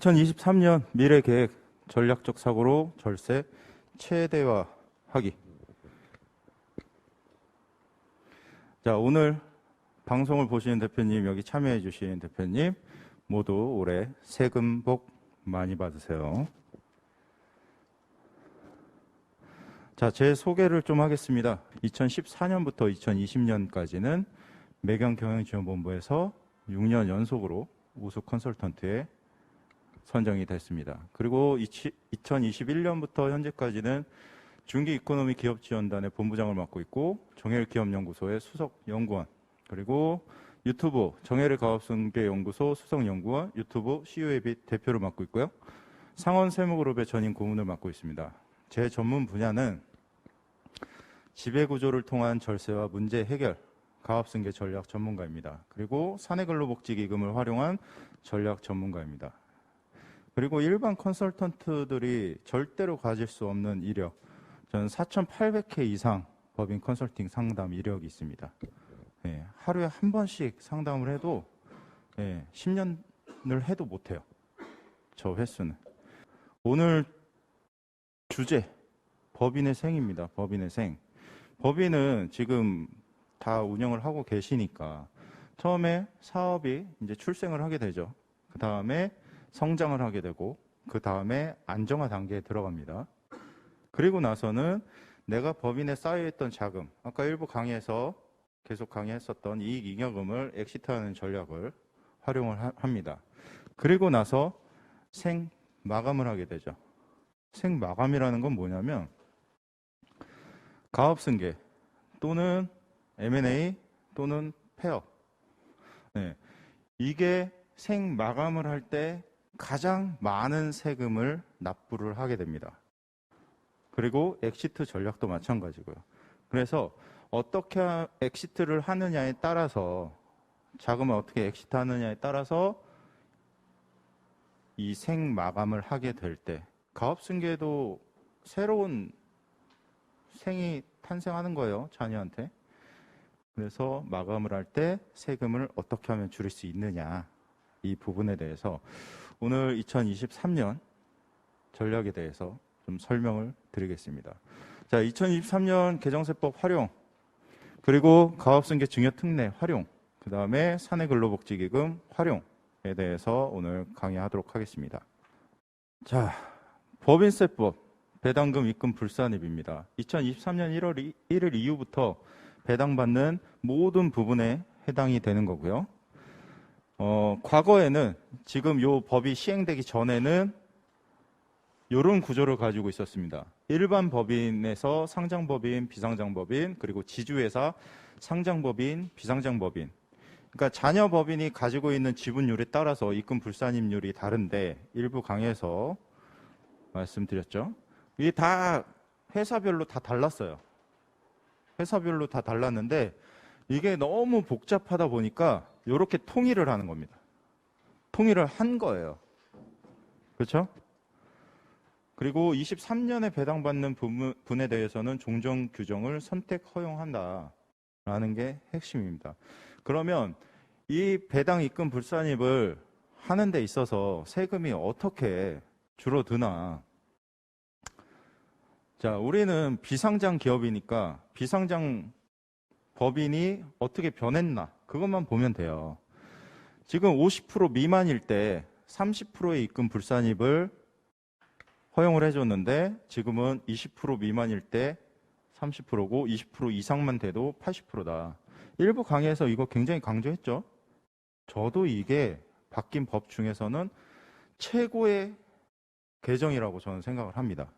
2023년 미래계획 전략적 사고로 절세 최대화하기. 자, 오늘 방송을 보시는 대표님, 여기 참여해 주신 대표님 모두 올해 세금 복 많이 받으세요. 자, 제 소개를 좀 하겠습니다. 2014년부터 2020년까지는 매경경영지원본부에서 6년 연속으로 우수 컨설턴트에 선정이 됐습니다. 그리고 2021년부터 현재까지는 중기 이코노미 기업지원단의 본부장을 맡고 있고, 정혜일기업연구소의 수석연구원, 그리고 유튜브 정혜일 가업승계연구소 수석연구원, 유튜브 CUAB 대표를 맡고 있고요. 상원세무그룹의 전임 고문을 맡고 있습니다. 제 전문 분야는 지배구조를 통한 절세와 문제 해결, 가업승계 전략 전문가입니다. 그리고 사내근로복지기금을 활용한 전략 전문가입니다. 그리고 일반 컨설턴트들이 절대로 가질 수 없는 이력, 저는 4,800회 이상 법인 컨설팅 상담 이력이 있습니다. 네, 하루에 한 번씩 상담을 해도 10년을 해도 못해요. 저 횟수는. 오늘 주제, 법인의 생입니다. 법인의 생. 법인은 지금 다 운영을 하고 계시니까 처음에 사업이 이제 출생을 하게 되죠. 그 다음에 성장을 하게 되고, 그 다음에 안정화 단계에 들어갑니다. 그리고 나서는 내가 법인에 쌓여있던 자금, 아까 일부 강의에서 계속 강의했었던 이익 잉여금을 엑시트하는 전략을 활용을 합니다. 그리고 나서 생마감을 하게 되죠. 생마감이라는 건 뭐냐면 가업승계 또는 M&A 또는 폐업, 이게 생마감을 할 때 가장 많은 세금을 납부를 하게 됩니다. 그리고 엑시트 전략도 마찬가지고요. 그래서 어떻게 엑시트를 하느냐에 따라서, 자금을 어떻게 엑시트하느냐에 따라서 이 생마감을 하게 될 때, 가업승계도 새로운 생이 탄생하는 거예요, 자녀한테. 그래서 마감을 할 때 세금을 어떻게 하면 줄일 수 있느냐, 이 부분에 대해서 오늘 2023년 전략에 대해서 좀 설명을 드리겠습니다. 자, 2023년 개정세법 활용, 그리고 가업승계 증여특례 활용, 그 다음에 사내근로복지기금 활용에 대해서 오늘 강의하도록 하겠습니다. 자, 법인세법 배당금 입금 불산입입니다. 2023년 1월 1일 이후부터 배당받는 모든 부분에 해당이 되는 거고요. 과거에는, 지금 이 법이 시행되기 전에는 이런 구조를 가지고 있었습니다. 일반 법인에서 상장법인, 비상장법인, 그리고 지주회사, 상장법인, 비상장법인. 그러니까 자녀 법인이 가지고 있는 지분율에 따라서 입금 불산입률이 다른데, 일부 강의에서 말씀드렸죠. 이게 다 회사별로 다 달랐어요. 회사별로 다 달랐는데 이게 너무 복잡하다 보니까 이렇게 통일을 하는 겁니다. 통일을 한 거예요. 그렇죠? 그리고 23년에 배당받는 부분에 대해서는 종전 규정을 선택 허용한다라는 게 핵심입니다. 그러면 이 배당 입금 불산입을 하는 데 있어서 세금이 어떻게 줄어드나? 자, 우리는 비상장 기업이니까 비상장 법인이 어떻게 변했나, 그것만 보면 돼요. 지금 50% 미만일 때 30%의 입금 불산입을 허용을 해줬는데, 지금은 20% 미만일 때 30%고 20% 이상만 돼도 80%다. 일부 강의에서 이거 굉장히 강조했죠. 저도 이게 바뀐 법 중에서는 최고의 개정이라고 저는 생각을 합니다.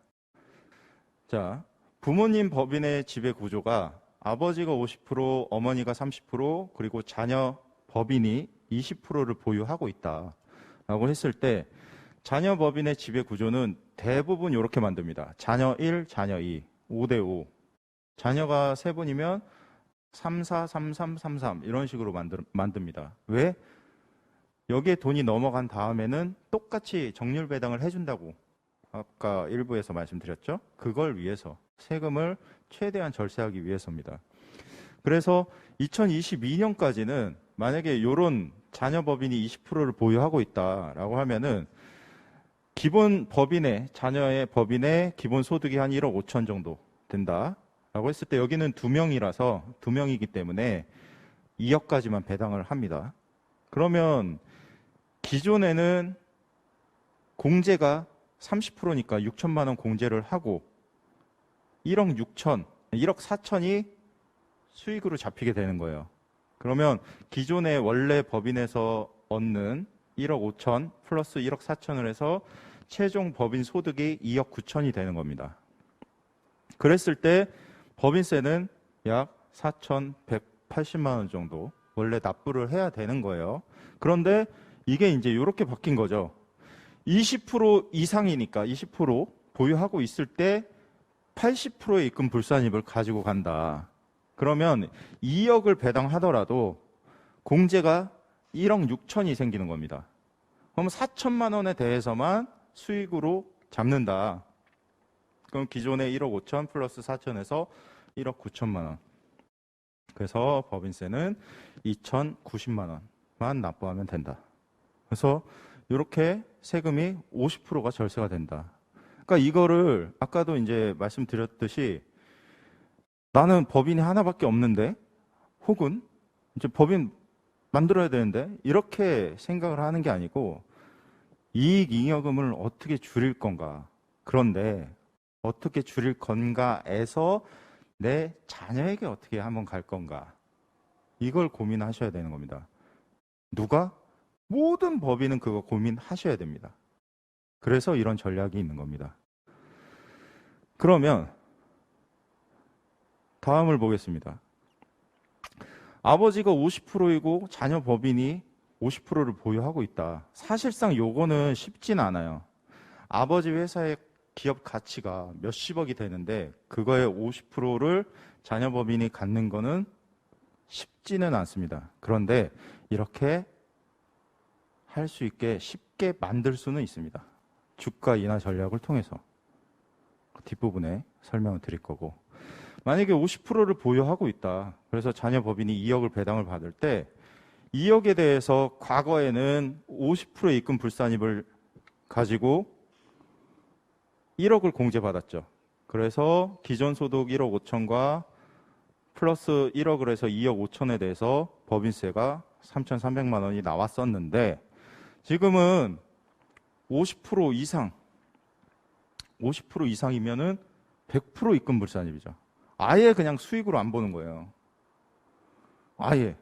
자, 부모님 법인의 지배 구조가 아버지가 50%, 어머니가 30%, 그리고 자녀 법인이 20%를 보유하고 있다라고 했을 때, 자녀 법인의 지배 구조는 대부분 이렇게 만듭니다. 자녀 1, 자녀 2, 5대5. 자녀가 3분이면 3, 4, 3, 3, 3, 3 이런 식으로 만듭니다. 왜? 여기에 돈이 넘어간 다음에는 똑같이 정률 배당을 해준다고 아까 일부에서 말씀드렸죠. 그걸 위해서, 세금을 최대한 절세하기 위해서입니다. 그래서 2022년까지는 만약에 이런 자녀 법인이 20%를 보유하고 있다라고 하면은 기본 법인의 자녀의 법인의 기본 소득이 한 1억 5천 정도 된다라고 했을 때 여기는 2명이라서 2명이기 때문에 2억까지만 배당을 합니다. 그러면 기존에는 공제가 30%니까 6천만 원 공제를 하고 1억 6천, 1억 4천이 수익으로 잡히게 되는 거예요. 그러면 기존의 원래 법인에서 얻는 1억 5천 플러스 1억 4천을 해서 최종 법인 소득이 2억 9천이 되는 겁니다. 그랬을 때 법인세는 약 4,180만 원 정도 원래 납부를 해야 되는 거예요. 그런데 이게 이제 이렇게 바뀐 거죠. 20% 이상이니까 20% 보유하고 있을 때 80%의 입금 불산입을 가지고 간다. 그러면 2억을 배당하더라도 공제가 1억 6천이 생기는 겁니다. 그럼 4천만 원에 대해서만 수익으로 잡는다. 그럼 기존의 1억 5천 플러스 4천에서 1억 9천만 원. 그래서 법인세는 2,090만 원만 납부하면 된다. 그래서 이렇게 세금이 50%가 절세가 된다. 그러니까 이거를 아까도 이제 말씀드렸듯이 나는 법인이 하나밖에 없는데 혹은 이제 법인 만들어야 되는데 이렇게 생각을 하는 게 아니고 이익 잉여금을 어떻게 줄일 건가. 그런데 어떻게 줄일 건가에서 내 자녀에게 어떻게 한번 갈 건가. 이걸 고민하셔야 되는 겁니다. 누가? 모든 법인은 그거 고민하셔야 됩니다. 그래서 이런 전략이 있는 겁니다. 그러면 다음을 보겠습니다. 아버지가 50%이고 자녀 법인이 50%를 보유하고 있다. 사실상 요거는 쉽진 않아요. 아버지 회사의 기업 가치가 몇십억이 되는데 그거의 50%를 자녀 법인이 갖는 거는 쉽지는 않습니다. 그런데 이렇게 할 수 있게 쉽게 만들 수는 있습니다. 주가 인하 전략을 통해서 뒷부분에 설명을 드릴 거고, 만약에 50%를 보유하고 있다. 그래서 자녀 법인이 2억을 배당을 받을 때 2억에 대해서 과거에는 50%의 입금 불산입을 가지고 1억을 공제받았죠. 그래서 기존 소득 1억 5천과 플러스 1억을 해서 2억 5천에 대해서 법인세가 3,300만 원이 나왔었는데 지금은 50% 이상, 50% 이상이면은 100% 입금 불산입이죠. 아예 그냥 수익으로 안 보는 거예요. 아예.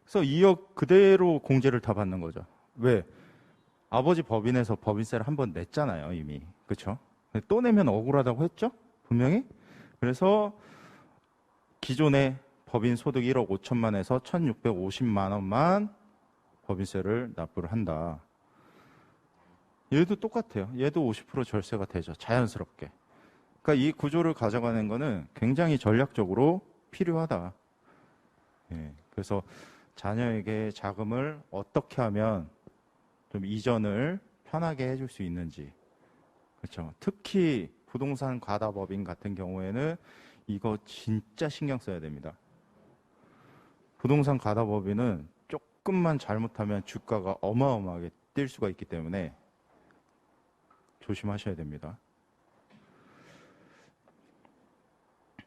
그래서 2억 그대로 공제를 다 받는 거죠. 왜? 아버지 법인에서 법인세를 한 번 냈잖아요, 이미. 그렇죠? 또 내면 억울하다고 했죠? 분명히. 그래서 기존의 법인 소득 1억 5천만에서 1,650만 원만 법인세를 납부를 한다. 얘도 똑같아요. 얘도 50% 절세가 되죠. 자연스럽게. 그러니까 이 구조를 가져가는 거는 굉장히 전략적으로 필요하다. 예, 그래서 자녀에게 자금을 어떻게 하면 좀 이전을 편하게 해줄 수 있는지. 그렇죠. 특히 부동산 과다법인 같은 경우에는 이거 진짜 신경 써야 됩니다. 부동산 과다법인은 조금만 잘못하면 주가가 어마어마하게 뛸 수가 있기 때문에 조심하셔야 됩니다.